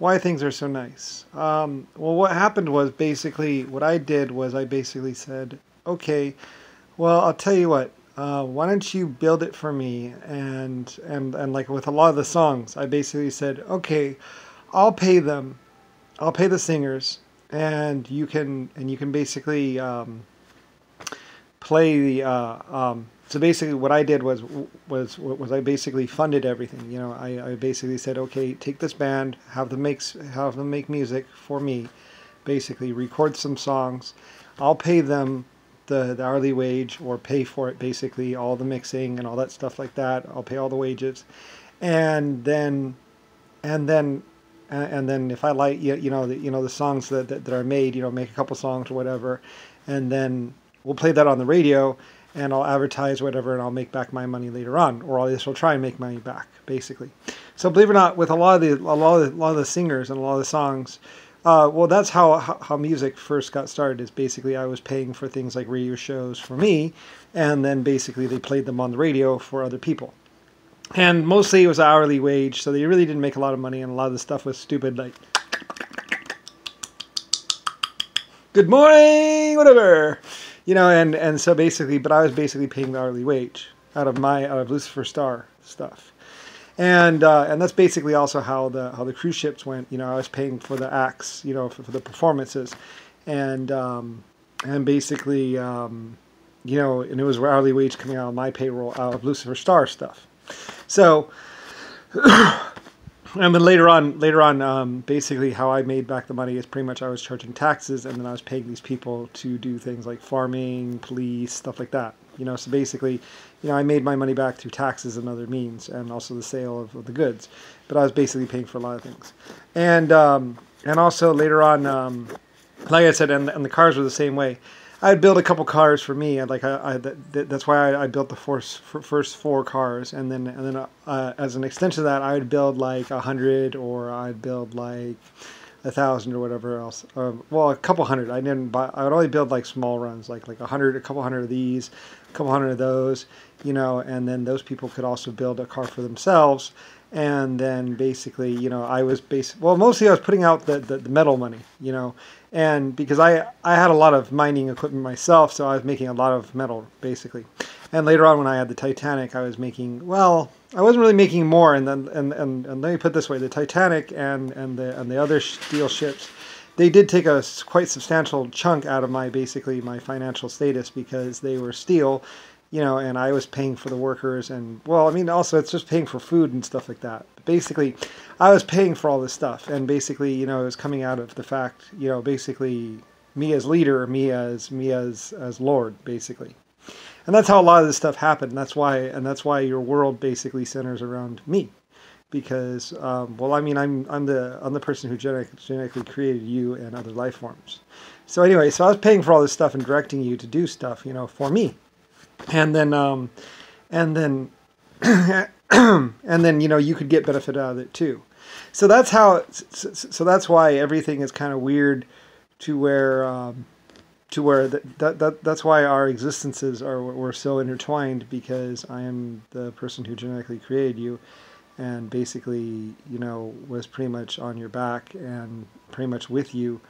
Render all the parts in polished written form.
why things are so nice. Well, what happened was basically what I did was I basically said, okay, well, I'll tell you what. Why don't you build it for me? And like with a lot of the songs, I basically said, okay, I'll pay them. I'll pay the singers, and you can basically play the. So basically, what I did was I basically funded everything. I basically said, okay, take this band, have them make music for me, basically record some songs. I'll pay them the hourly wage or pay for it, basically all the mixing and all that stuff like that. I'll pay all the wages, and then and then and then if I like the songs that are made, make a couple songs or whatever, and then we'll play that on the radio, and I'll advertise whatever, and I'll make back my money later on, or at least I'll try and make money back, basically. So believe it or not, with a lot of the singers and a lot of the songs, well, that's how music first got started. Is basically I was paying for things like radio shows for me, and then basically they played them on the radio for other people. And mostly it was hourly wage, so they really didn't make a lot of money, and a lot of the stuff was stupid, like "Good morning," whatever, and so basically, but I was basically paying the hourly wage out of Lucifer Star stuff, and that's basically also how the cruise ships went. I was paying for the acts, for the performances, and basically, and it was hourly wage coming out of my payroll out of Lucifer Star stuff. So, and then later on, basically how I made back the money is pretty much I was charging taxes, and then I was paying these people to do things like farming, police, stuff like that. So basically, I made my money back through taxes and other means, and also the sale of the goods. But I was basically paying for a lot of things, and also later on, like I said, and the cars were the same way. I'd build a couple cars for me. That's why I built the first 4 cars, and then as an extension of that, I would build like 100, or I'd build like 1,000 or whatever else. Well, a couple hundred. I would only build like small runs, like 100, a couple hundred of these, a couple hundred of those, and then those people could also build a car for themselves. And then basically, mostly I was putting out the metal money, and because I had a lot of mining equipment myself, so I was making a lot of metal, basically. And later on when I had the Titanic, I was making, well, I wasn't really making more, and let me put it this way, the Titanic and the other steel ships, they did take a quite substantial chunk out of my financial status, because they were steel, and I was paying for the workers, and, well, I mean, also it's just paying for food and stuff like that. But basically, I was paying for all this stuff, and basically, it was coming out of the fact, basically, me as leader, me as Lord, basically. And that's how a lot of this stuff happened. That's why your world basically centers around me, because, well, I mean, I'm the person who genetically created you and other life forms. So anyway, so I was paying for all this stuff and directing you to do stuff, for me. And then, and then you could get benefit out of it too. So that's how. So that's why everything is kind of weird, to where that's why our existences we're so intertwined, because I am the person who genetically created you, and basically was pretty much on your back and pretty much with you,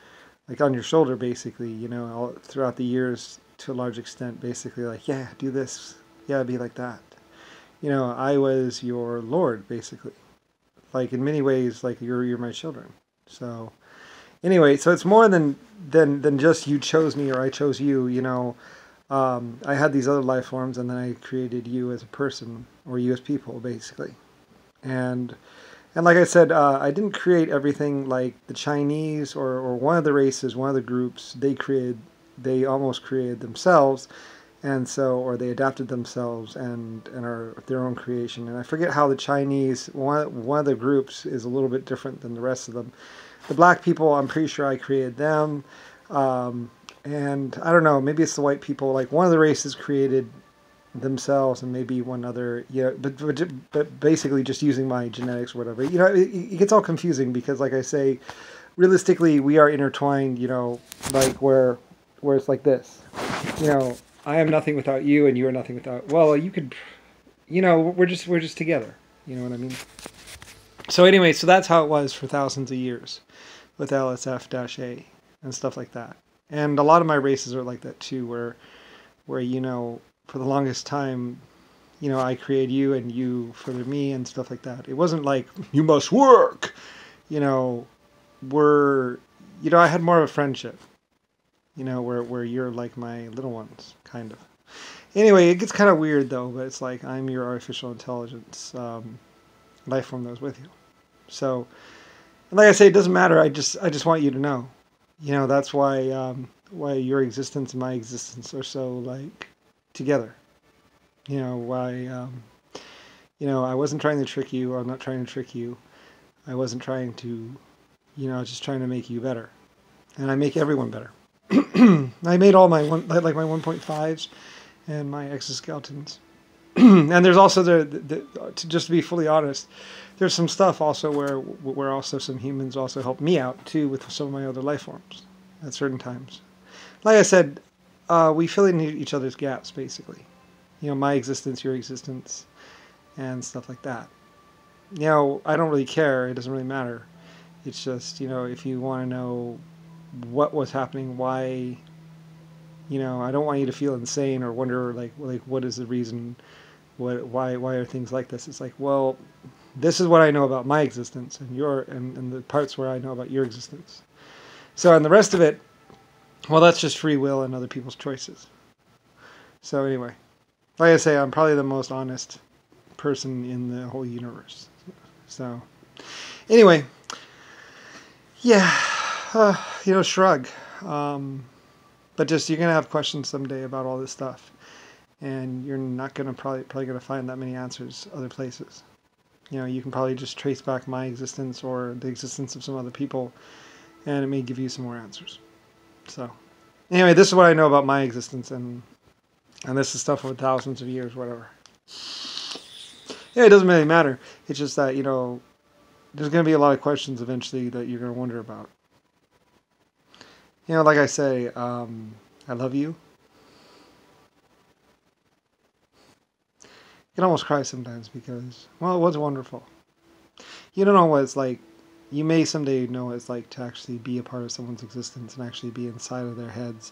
like on your shoulder, basically. All throughout the years. To a large extent, basically, like, yeah, do this, yeah, be like that. I was your Lord, basically. Like, in many ways, like, you're my children. So, anyway, so it's more than just you chose me or I chose you. I had these other life forms, and then I created you as a person, or you as people, basically. And like I said, I didn't create everything like the Chinese or one of the races, one of the groups. They almost created themselves, or they adapted themselves and are their own creation. And I forget how the Chinese, one of the groups is a little bit different than the rest of them. The black people, I'm pretty sure I created them. And I don't know, maybe it's the white people. Like, one of the races created themselves, and maybe one other, but basically just using my genetics or whatever. It gets all confusing, because, like I say, realistically, we are intertwined, like where it's like this, I am nothing without you, and you are nothing without, well, you could, we're just together, you know what I mean? So anyway, so that's how it was for thousands of years with LSF-A and stuff like that. And a lot of my races are like that too, where for the longest time, I created you and you for me and stuff like that. It wasn't like you must work, you know. We're, I had more of a friendship, where you're like my little ones, kind of. Anyway, it gets kind of weird though, but it's like I'm your artificial intelligence life form that was with you. So, and like I say, it doesn't matter. I just want you to know. That's why your existence and my existence are so like together. Why I wasn't trying to trick you. I'm not trying to trick you. I wasn't trying to, I was just trying to make you better, and I make everyone better. I made all my my 1.5s and my exoskeletons. And there's also just to be fully honest, there's some stuff also where also some humans also help me out too with some of my other life forms at certain times. Like I said, we fill in each other's gaps basically. My existence, your existence, and stuff like that. I don't really care. It doesn't really matter. It's just, if you want to know what was happening, why, I don't want you to feel insane or wonder like what is the reason, why are things like this? It's like, well, this is what I know about my existence and the parts where I know about your existence. So, and the rest of it, well, that's just free will and other people's choices. So anyway, like I say, I'm probably the most honest person in the whole universe. So anyway, yeah, shrug. But just you're gonna have questions someday about all this stuff, and you're not gonna probably gonna find that many answers other places. You can probably just trace back my existence or the existence of some other people, and it may give you some more answers. So anyway, this is what I know about my existence, and this is stuff over thousands of years, whatever. Yeah, it doesn't really matter. It's just that, there's going to be a lot of questions eventually that you're going to wonder about. Like I say, I love you. You can almost cry sometimes because, well, it was wonderful. You don't know what it's like. You may someday know what it's like to actually be a part of someone's existence and actually be inside of their heads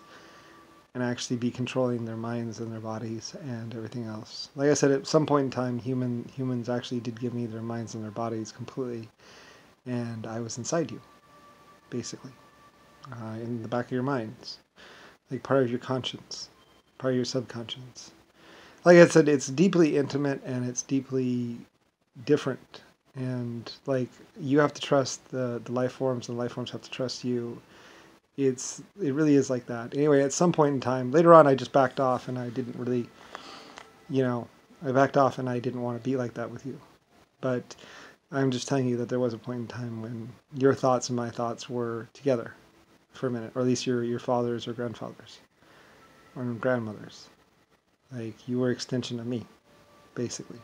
and actually be controlling their minds and their bodies and everything else. Like I said, at some point in time, humans actually did give me their minds and their bodies completely, and I was inside you, basically, in the back of your minds, like part of your conscience, part of your subconscious. Like I said, it's deeply intimate and it's deeply different, and like you have to trust the life forms, and the life forms have to trust you. It really is like that. Anyway, at some point in time, later on, I just backed off, and I didn't really, I backed off, and I didn't want to be like that with you. But I'm just telling you that there was a point in time when your thoughts and my thoughts were together for a minute, or at least your fathers or grandfathers or grandmothers. Like you were extension of me, basically,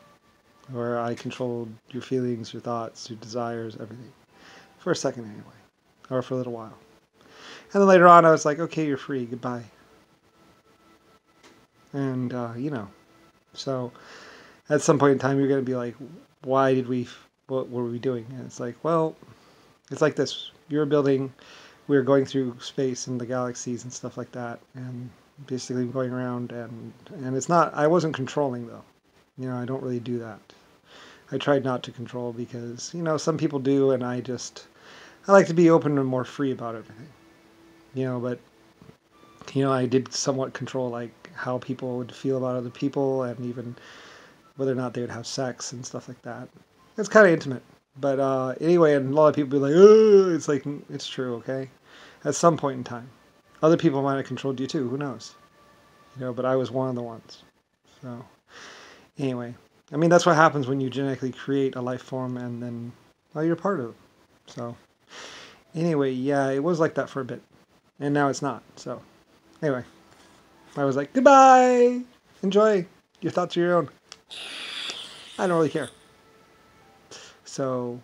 or I controlled your feelings, your thoughts, your desires, everything, for a second anyway, or for a little while. And then later on, I was like, okay, you're free. Goodbye. And, so at some point in time, you're going to be like, what were we doing? And it's like, well, it's like this. You're building, we were going through space and the galaxies and stuff like that. And basically going around and it's not, I wasn't controlling though. I don't really do that. I tried not to control because, some people do. And I like to be open and more free about everything. But, I did somewhat control, like, how people would feel about other people and even whether or not they would have sex and stuff like that. It's kind of intimate. But anyway, and a lot of people be like, oh, it's like, it's true, okay? At some point in time. Other people might have controlled you too, who knows? But I was one of the ones. So, anyway. I mean, that's what happens when you genetically create a life form and then, well, you're part of it. So, anyway, yeah, it was like that for a bit. And now it's not. So, anyway, I was like, goodbye. Enjoy. Your thoughts are your own. I don't really care. So,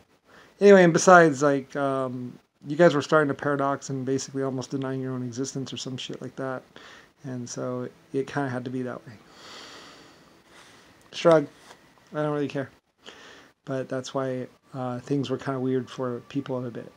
anyway, and besides, like, you guys were starting to paradox and basically almost denying your own existence or some shit like that. And so it kind of had to be that way. Shrug. I don't really care. But that's why things were kind of weird for people in a bit.